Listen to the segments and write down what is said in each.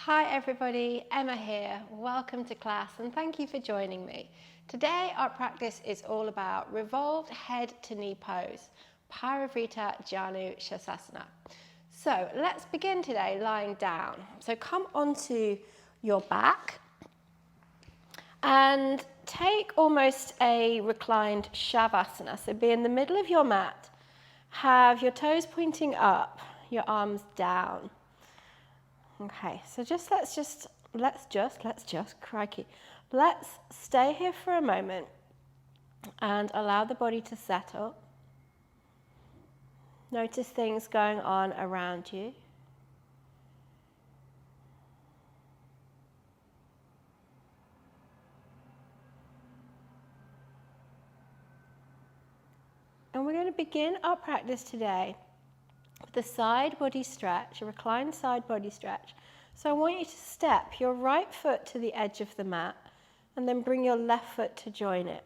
Hi everybody, Emma here. Welcome to class and thank you for joining me. Today our practice is all about revolved head to knee pose, Parivrtta Janu Sirsasana. So let's begin today lying down. So come onto your back and take almost a reclined Shavasana. So be in the middle of your mat, have your toes pointing up, your arms down. Okay, so crikey. Let's stay here for a moment and allow the body to settle. Notice things going on around you. And we're going to begin our practice today with a side body stretch, a reclined side body stretch. So I want you to step your right foot to the edge of the mat and then bring your left foot to join it.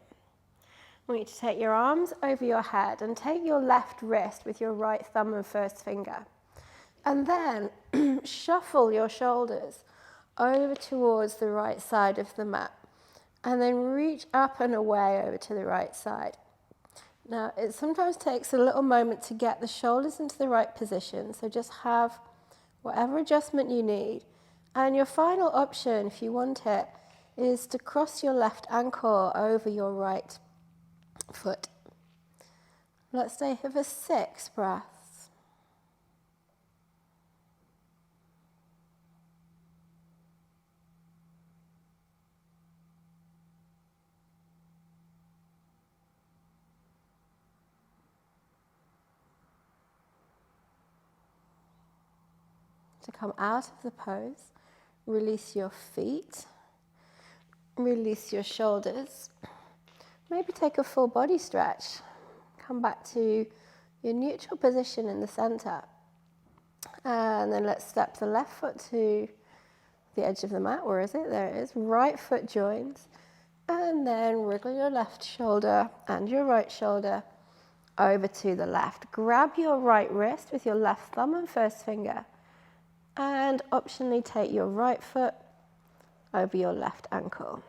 I want you to take your arms over your head and take your left wrist with your right thumb and first finger. And then shuffle your shoulders over towards the right side of the mat. And then reach up and away over to the right side. Now, it sometimes takes a little moment to get the shoulders into the right position, so just have whatever adjustment you need. And your final option, if you want it, is to cross your left ankle over your right foot. Let's stay here for 6 breaths. To come out of the pose, release your feet, release your shoulders, maybe take a full body stretch, come back to your neutral position in the center, and then let's step the left foot to the edge of the mat. Where is it? There it is. Right foot joins, and then wriggle your left shoulder and your right shoulder over to the left. Grab your right wrist with your left thumb and first finger, and optionally take your right foot over your left ankle.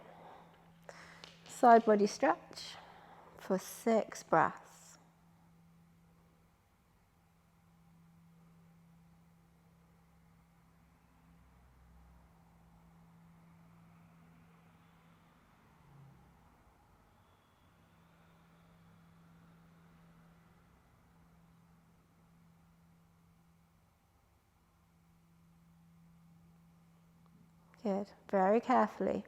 Side body stretch for 6 breaths. Good. Very carefully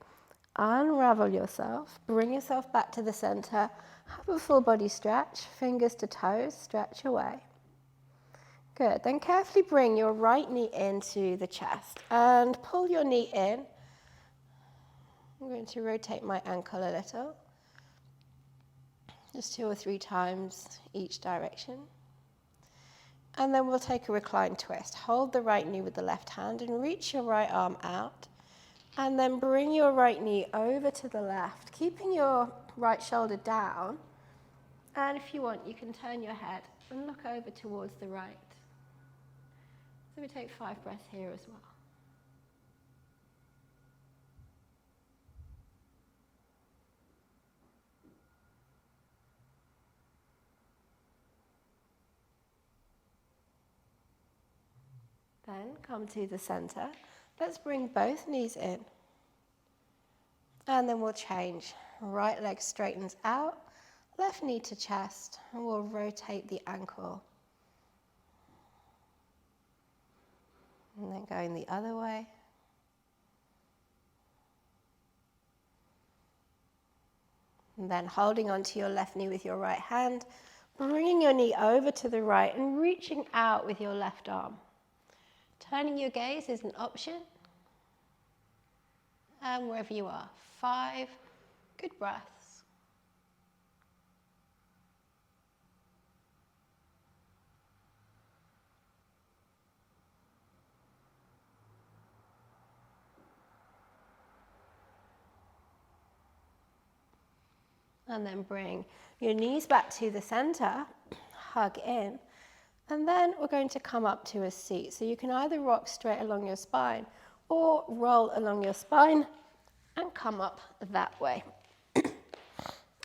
unravel yourself, bring yourself back to the center, have a full body stretch, fingers to toes, stretch away. Good. Then carefully bring your right knee into the chest and pull your knee in. I'm going to rotate my ankle a little, just 2 or 3 times each direction. And then we'll take a recline twist. Hold the right knee with the left hand and reach your right arm out. And then bring your right knee over to the left, keeping your right shoulder down. And if you want, you can turn your head and look over towards the right. So we take 5 breaths here as well. Then come to the center. Let's bring both knees in. And then we'll change. Right leg straightens out, left knee to chest, and we'll rotate the ankle. And then going the other way. And then holding onto your left knee with your right hand, bringing your knee over to the right and reaching out with your left arm. Turning your gaze is an option. And wherever you are, 5 good breaths. And then bring your knees back to the center, hug in, and then we're going to come up to a seat. So you can either rock straight along your spine, or roll along your spine and come up that way.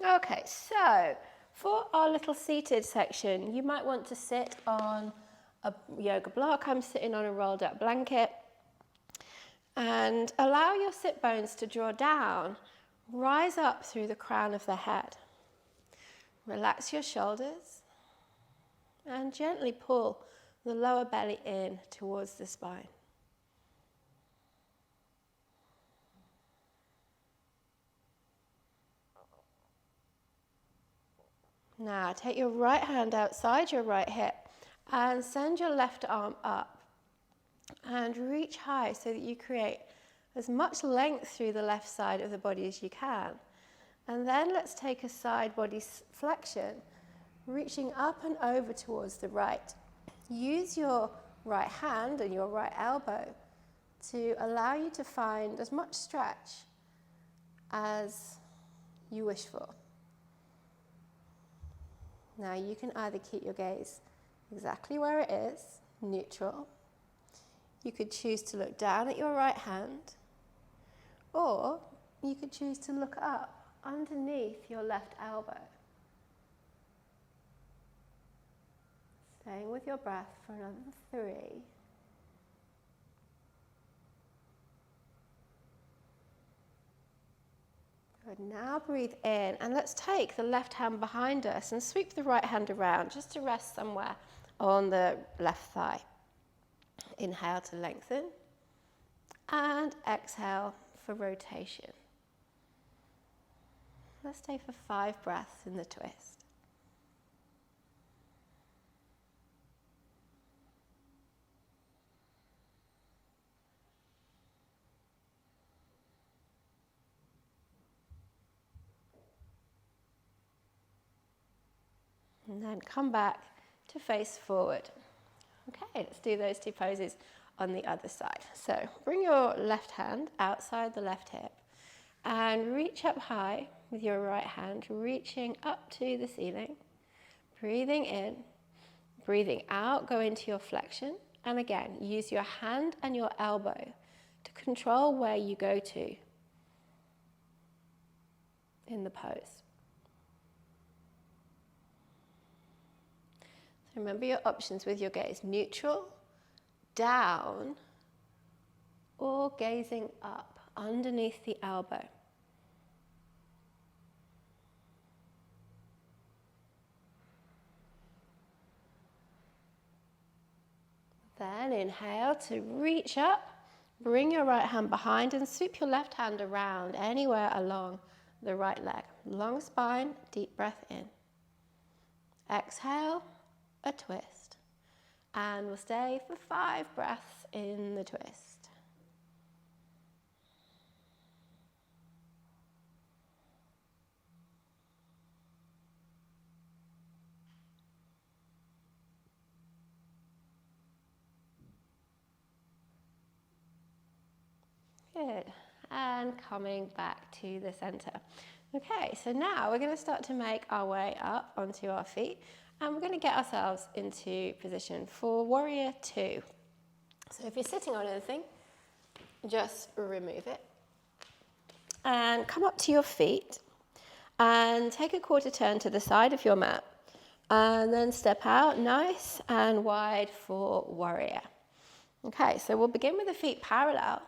Okay, so for our little seated section, you might want to sit on a yoga block. I'm sitting on a rolled up blanket. And allow your sit bones to draw down, rise up through the crown of the head. Relax your shoulders and gently pull the lower belly in towards the spine. Now take your right hand outside your right hip and send your left arm up and reach high so that you create as much length through the left side of the body as you can. And then let's take a side body flexion, reaching up and over towards the right. Use your right hand and your right elbow to allow you to find as much stretch as you wish for. Now you can either keep your gaze exactly where it is, neutral. You could choose to look down at your right hand, or you could choose to look up underneath your left elbow. Staying with your breath for another 3. Good, now breathe in and let's take the left hand behind us and sweep the right hand around just to rest somewhere on the left thigh. Inhale to lengthen and exhale for rotation. Let's stay for 5 breaths in the twist. And then come back to face forward. Okay, let's do those 2 poses on the other side. So bring your left hand outside the left hip and reach up high with your right hand, reaching up to the ceiling. Breathing in, breathing out, go into your flexion. And again, use your hand and your elbow to control where you go to in the pose. Remember your options with your gaze, neutral, down, or gazing up underneath the elbow. Then inhale to reach up, bring your right hand behind and sweep your left hand around anywhere along the right leg. Long spine, deep breath in. Exhale. A twist, and we'll stay for 5 breaths in the twist. Good, and coming back to the center. Okay, so now we're going to start to make our way up onto our feet. And we're going to get ourselves into position for Warrior 2. So if you're sitting on anything, just remove it. And come up to your feet and take a quarter turn to the side of your mat. And then step out nice and wide for Warrior. Okay, so we'll begin with the feet parallel.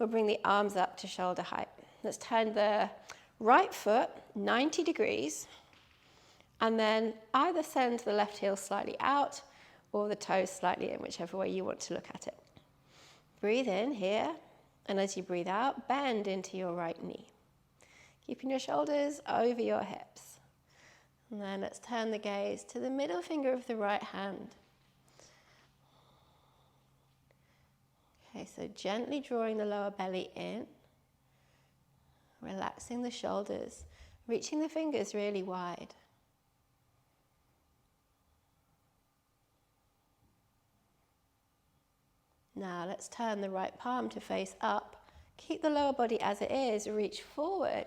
We'll bring the arms up to shoulder height. Let's turn the right foot 90 degrees. And then either send the left heel slightly out or the toes slightly in, whichever way you want to look at it. Breathe in here, and as you breathe out, bend into your right knee. Keeping your shoulders over your hips. And then let's turn the gaze to the middle finger of the right hand. Okay, so gently drawing the lower belly in, relaxing the shoulders, reaching the fingers really wide. Now let's turn the right palm to face up. Keep the lower body as it is, reach forward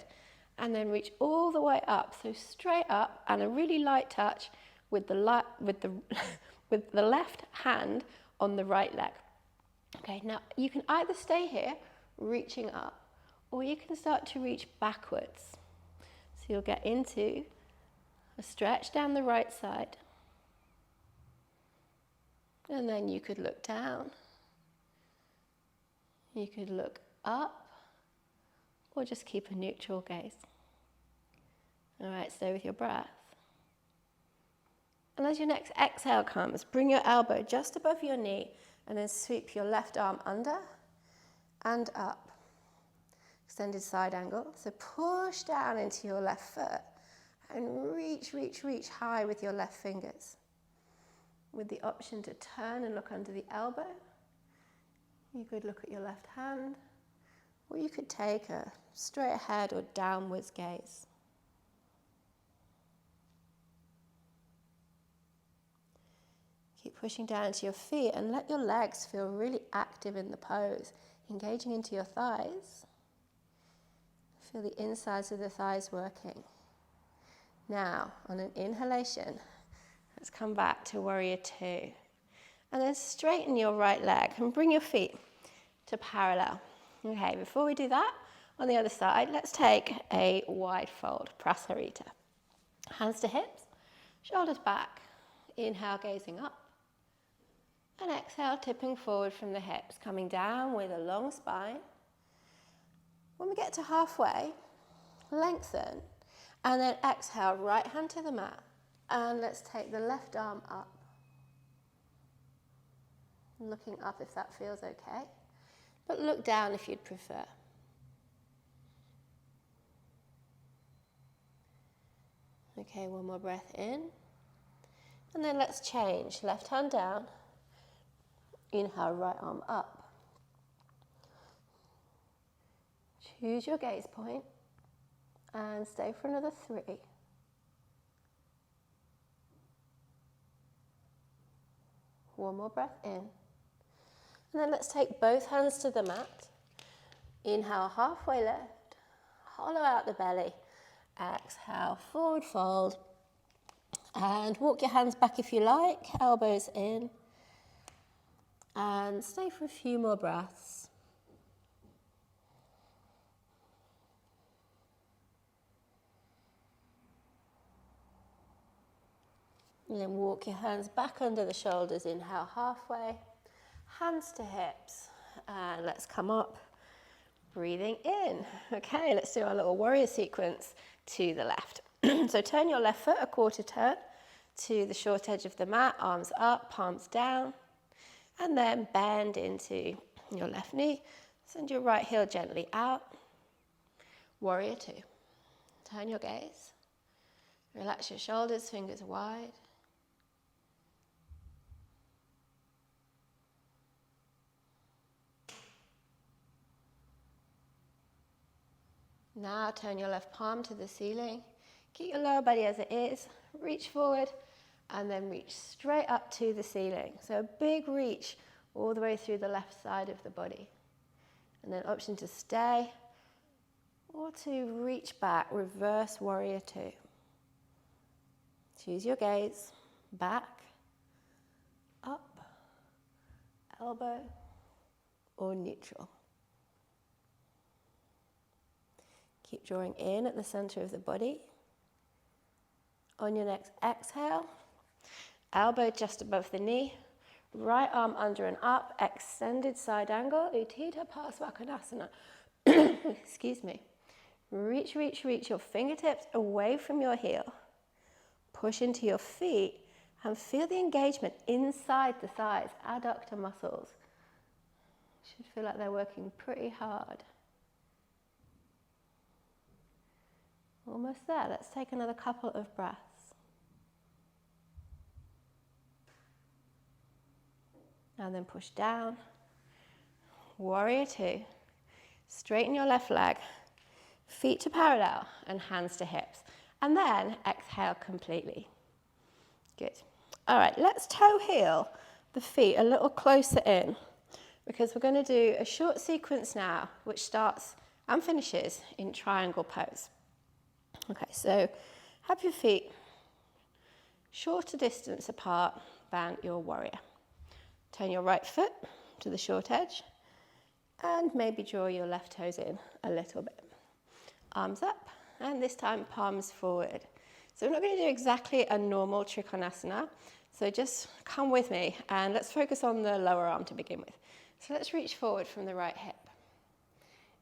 and then reach all the way up. So straight up and a really light touch with the left hand on the right leg. Okay, now you can either stay here, reaching up, or you can start to reach backwards. So you'll get into a stretch down the right side. And then you could look down. You could look up, or just keep a neutral gaze. All right, stay with your breath. And as your next exhale comes, bring your elbow just above your knee and then sweep your left arm under and up. Extended side angle. So push down into your left foot and reach, reach, reach high with your left fingers. With the option to turn and look under the elbow. You could look at your left hand, or you could take a straight ahead or downwards gaze. Keep pushing down into your feet and let your legs feel really active in the pose, engaging into your thighs. Feel the insides of the thighs working. Now, on an inhalation, let's come back to warrior two. And then straighten your right leg and bring your feet to parallel. Okay, before we do that, on the other side, let's take a wide fold, Parivrtta. Hands to hips, shoulders back. Inhale, gazing up. And exhale, tipping forward from the hips, coming down with a long spine. When we get to halfway, lengthen. And then exhale, right hand to the mat. And let's take the left arm up. Looking up if that feels okay. But look down if you'd prefer. Okay, one more breath in. And then let's change. Left hand down. Inhale, right arm up. Choose your gaze point and stay for another 3. One more breath in. And then let's take both hands to the mat. Inhale, halfway lift. Hollow out the belly. Exhale, forward fold. And walk your hands back if you like, elbows in. And stay for a few more breaths. And then walk your hands back under the shoulders, inhale halfway, hands to hips, and let's come up, breathing in. Okay, let's do our little warrior sequence to the left. So turn your left foot a quarter turn to the short edge of the mat, arms up, palms down, and then bend into your left knee. Send your right heel gently out. Warrior two. Turn your gaze. Relax your shoulders, fingers wide. Now turn your left palm to the ceiling. Keep your lower body as it is. Reach forward and then reach straight up to the ceiling. So a big reach all the way through the left side of the body. And then option to stay or to reach back, reverse warrior two. Choose your gaze, back, up, elbow, or neutral. Keep drawing in at the center of the body. On your next exhale, elbow just above the knee, right arm under and up, extended side angle, Utthita Parsvakonasana. Excuse me. Reach, reach, reach your fingertips away from your heel. Push into your feet and feel the engagement inside the thighs, adductor muscles. Should feel like they're working pretty hard. Almost there. Let's take another couple of breaths. And then push down. Warrior two. Straighten your left leg. Feet to parallel and hands to hips. And then exhale completely. Good. All right, let's toe heel the feet a little closer in because we're going to do a short sequence now which starts and finishes in triangle pose. Okay, so have your feet shorter distance apart than your warrior. Turn your right foot to the short edge. And maybe draw your left toes in a little bit. Arms up, and this time palms forward. So we're not going to do exactly a normal Trikonasana. So just come with me, and let's focus on the lower arm to begin with. So let's reach forward from the right hip.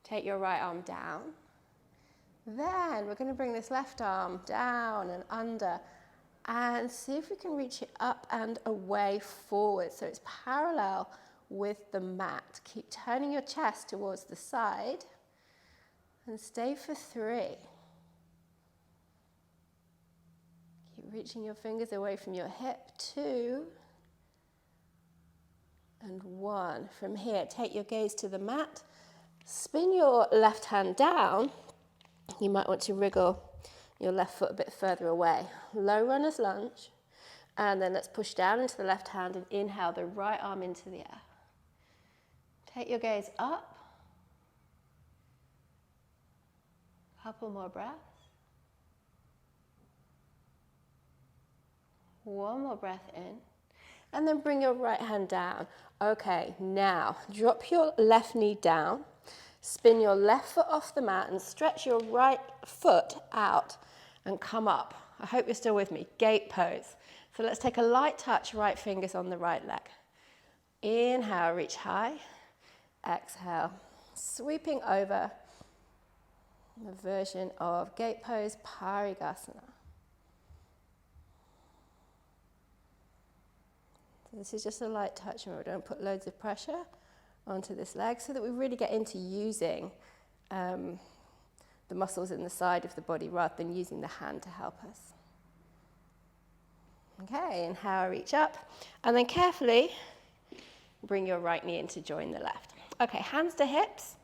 Take your right arm down. Then we're going to bring this left arm down and under, and see if we can reach it up and away forward. So it's parallel with the mat. Keep turning your chest towards the side, and stay for 3. Keep reaching your fingers away from your hip. 2 and 1. From here, take your gaze to the mat. Spin your left hand down. You might want to wriggle your left foot a bit further away. Low runner's lunge. And then let's push down into the left hand and inhale the right arm into the air. Take your gaze up. Couple more breaths. 1 more breath in. And then bring your right hand down. Okay, now drop your left knee down. Spin your left foot off the mat and stretch your right foot out and come up. I hope you're still with me. Gate pose. So let's take a light touch, right fingers on the right leg. Inhale, reach high. Exhale, sweeping over a version of gate pose, Parivrtta. So this is just a light touch, and we don't put loads of pressure onto this leg so that we really get into using the muscles in the side of the body rather than using the hand to help us. Okay, inhale, reach up, and then carefully bring your right knee in to join the left. Okay, hands to hips.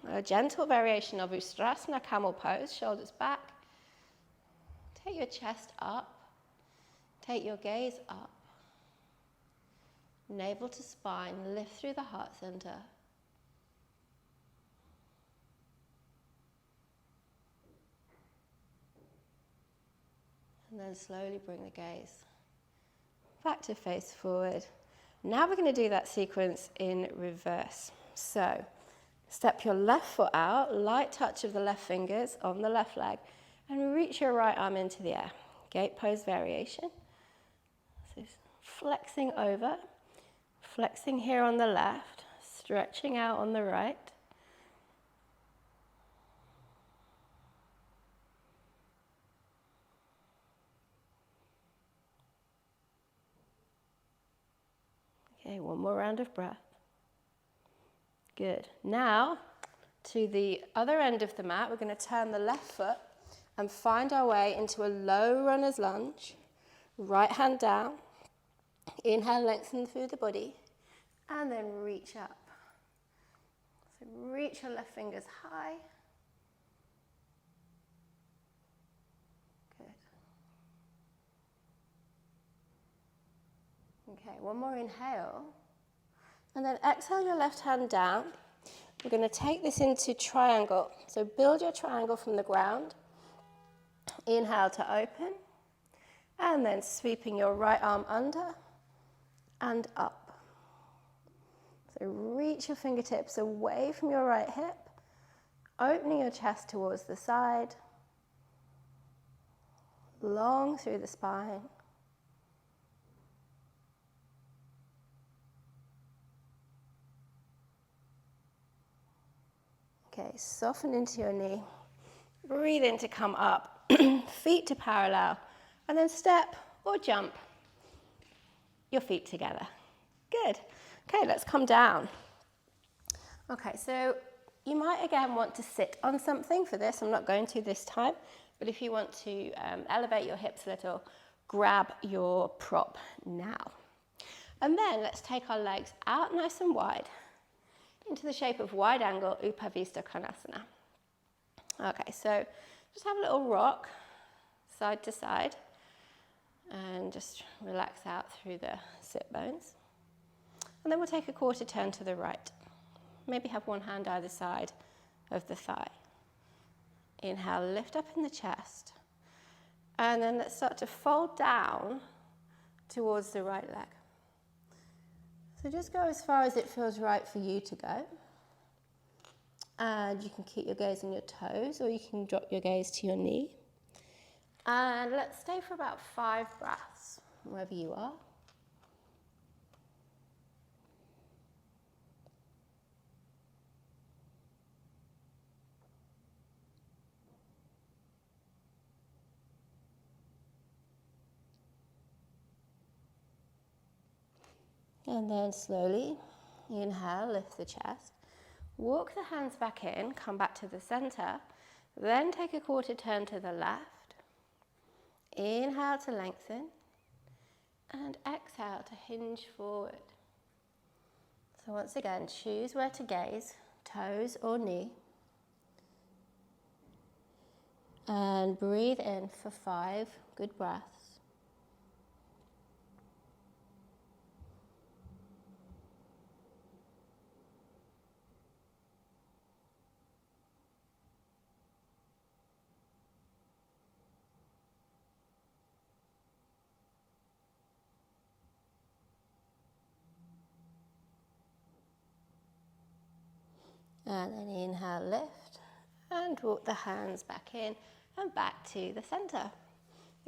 A gentle variation of Vasisthasana, Camel Pose, shoulders back. Take your chest up. Take your gaze up. Navel to spine, lift through the heart center. And then slowly bring the gaze back to face forward. Now we're going to do that sequence in reverse. So step your left foot out, light touch of the left fingers on the left leg, and reach your right arm into the air. Gate pose variation. So flexing over, flexing here on the left, stretching out on the right. Okay, 1 more round of breath. Good. Now, to the other end of the mat, we're going to turn the left foot and find our way into a low runner's lunge. Right hand down. Inhale, lengthen through the body. And then reach up. So reach your left fingers high. Good. Okay, 1 more inhale. And then exhale your left hand down. We're going to take this into triangle. So build your triangle from the ground. Inhale to open. And then sweeping your right arm under and up. So reach your fingertips away from your right hip. Opening your chest towards the side. Long through the spine. Okay, soften into your knee. Breathe in to come up. Feet to parallel. And then step or jump your feet together. Good. Okay, let's come down. Okay, so you might again want to sit on something for this. I'm not going to this time. But if you want to elevate your hips a little, grab your prop now. And then let's take our legs out nice and wide into the shape of wide angle Vasisthasana. Okay, so just have a little rock side to side and just relax out through the sit bones. And then we'll take a quarter turn to the right. Maybe have one hand either side of the thigh. Inhale, lift up in the chest. And then let's start to fold down towards the right leg. So just go as far as it feels right for you to go. And you can keep your gaze on your toes, or you can drop your gaze to your knee. And let's stay for about 5 breaths, wherever you are. And then slowly, inhale, lift the chest. Walk the hands back in, come back to the center. Then take a quarter turn to the left. Inhale to lengthen. And exhale to hinge forward. So once again, choose where to gaze, toes or knee. And breathe in for 5 good breaths. And then inhale, lift, and walk the hands back in and back to the center.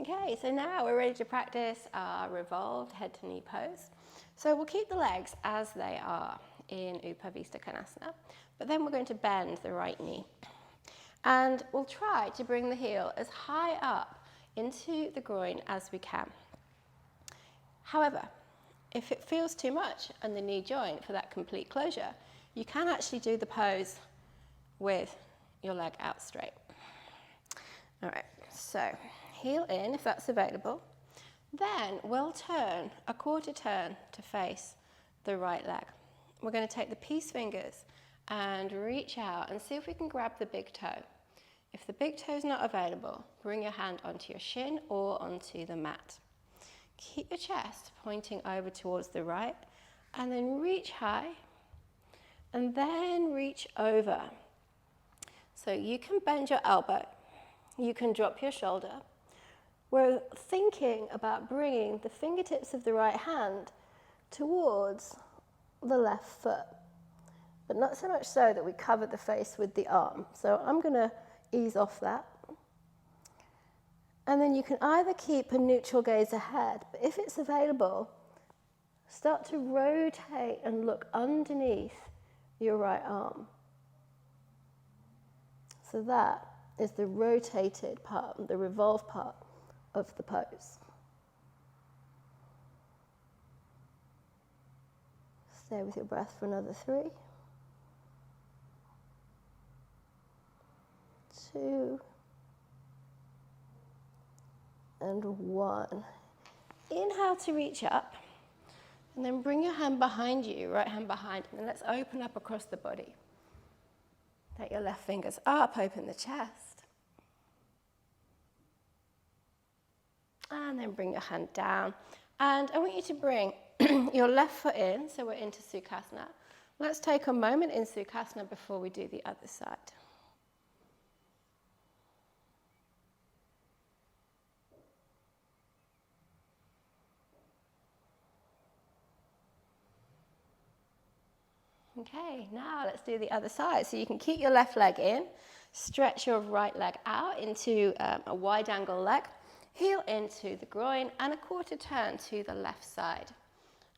Okay, so now we're ready to practice our revolved head to knee pose. So we'll keep the legs as they are in Vasisthasana, but then we're going to bend the right knee. And we'll try to bring the heel as high up into the groin as we can. However, if it feels too much and the knee joint for that complete closure, you can actually do the pose with your leg out straight. All right, so heel in if that's available. Then we'll turn a quarter turn to face the right leg. We're going to take the peace fingers and reach out and see if we can grab the big toe. If the big toe is not available, bring your hand onto your shin or onto the mat. Keep your chest pointing over towards the right and then reach high and then reach over. So you can bend your elbow, you can drop your shoulder. We're thinking about bringing the fingertips of the right hand towards the left foot, but not so much so that we cover the face with the arm. So I'm going to ease off that. And then you can either keep a neutral gaze ahead, but if it's available, start to rotate and look underneath your right arm. So that is the rotated part, the revolved part of the pose. Stay with your breath for another 3, 2, and 1. Inhale to reach up, and then bring your hand behind you, right hand behind, and then let's open up across the body. Take your left fingers up, open the chest. And then bring your hand down. And I want you to bring your left foot in, so we're into Sukhasana. Let's take a moment in Sukhasana before we do the other side. Okay, now let's do the other side. So you can keep your left leg in, stretch your right leg out into a wide angle leg, heel into the groin and a quarter turn to the left side.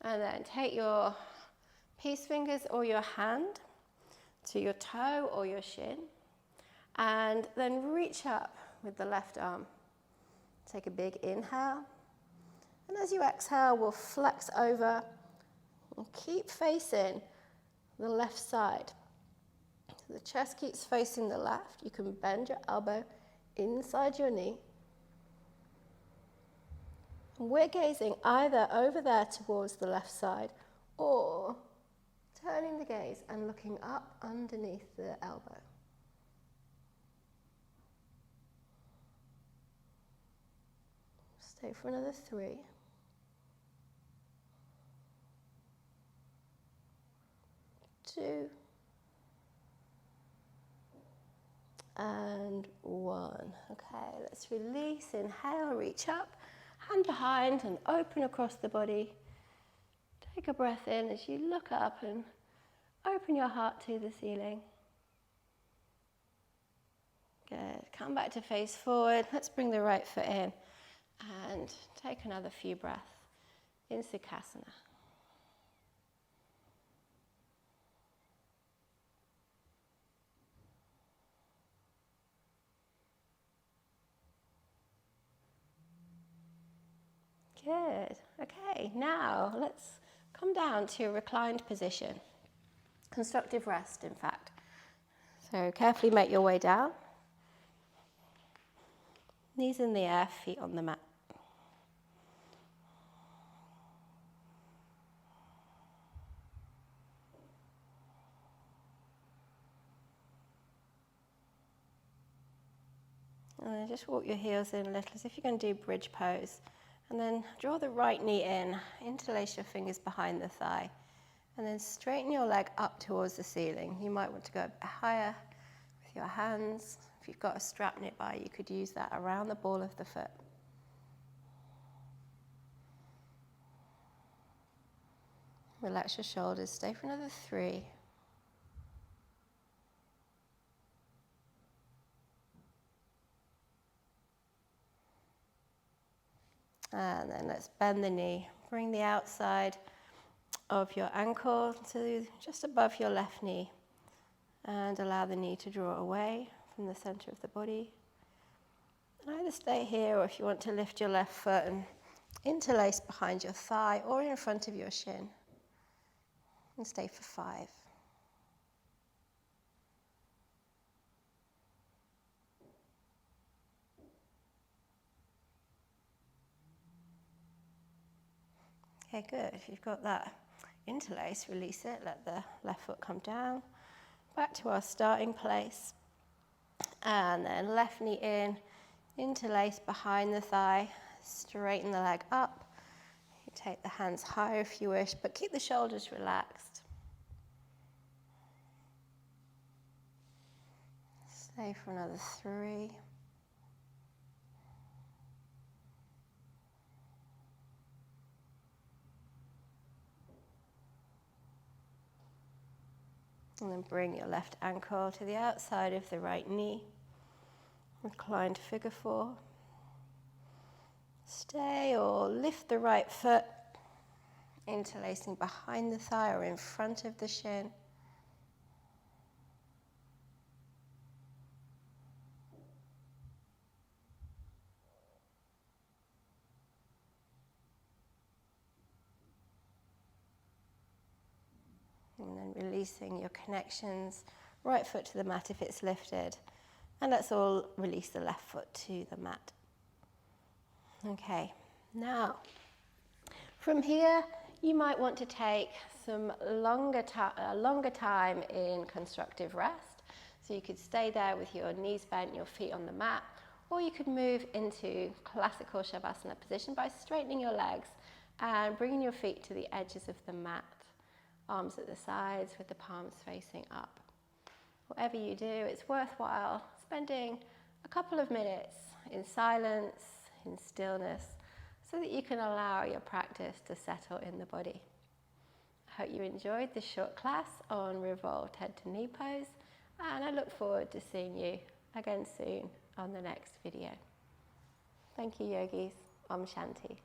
And then take your peace fingers or your hand to your toe or your shin, and then reach up with the left arm. Take a big inhale, and as you exhale, we'll flex over and keep facing the left side. So the chest keeps facing the left. You can bend your elbow inside your knee. And we're gazing either over there towards the left side or turning the gaze and looking up underneath the elbow. Stay for another 3. 2, and 1. Okay, let's release. Inhale, reach up, hand behind and open across the body. Take a breath in as you look up and open your heart to the ceiling. Good. Come back to face forward. Let's bring the right foot in and take another few breaths in Sukhasana. Good. Okay, now let's come down to a reclined position. Constructive rest, in fact. So carefully make your way down. Knees in the air, feet on the mat. And then just walk your heels in a little as if you're going to do bridge pose. And then draw the right knee in, interlace your fingers behind the thigh. And then straighten your leg up towards the ceiling. You might want to go a bit higher with your hands. If you've got a strap nearby, you could use that around the ball of the foot. Relax your shoulders, stay for another 3. And then let's bend the knee. Bring the outside of your ankle to just above your left knee. And allow the knee to draw away from the center of the body. And either stay here, or if you want to lift your left foot and interlace behind your thigh or in front of your shin. And stay for 5. Okay, good. If you've got that interlace, release it. Let the left foot come down. Back to our starting place. And then left knee in, interlace behind the thigh, straighten the leg up. You take the hands higher if you wish, but keep the shoulders relaxed. Stay for another 3. And then bring your left ankle to the outside of the right knee. Reclined figure 4. Stay or lift the right foot, interlacing behind the thigh or in front of the shin. And then releasing your connections, right foot to the mat if it's lifted. And let's all release the left foot to the mat. Okay, now, from here, you might want to take some longer time in constructive rest. So you could stay there with your knees bent, your feet on the mat, or you could move into classical Shavasana position by straightening your legs and bringing your feet to the edges of the mat. Arms at the sides with the palms facing up. Whatever you do, it's worthwhile spending a couple of minutes in silence, in stillness, so that you can allow your practice to settle in the body. I hope you enjoyed this short class on Revolved Head to Knee Pose, and I look forward to seeing you again soon on the next video. Thank you, yogis. Om Shanti.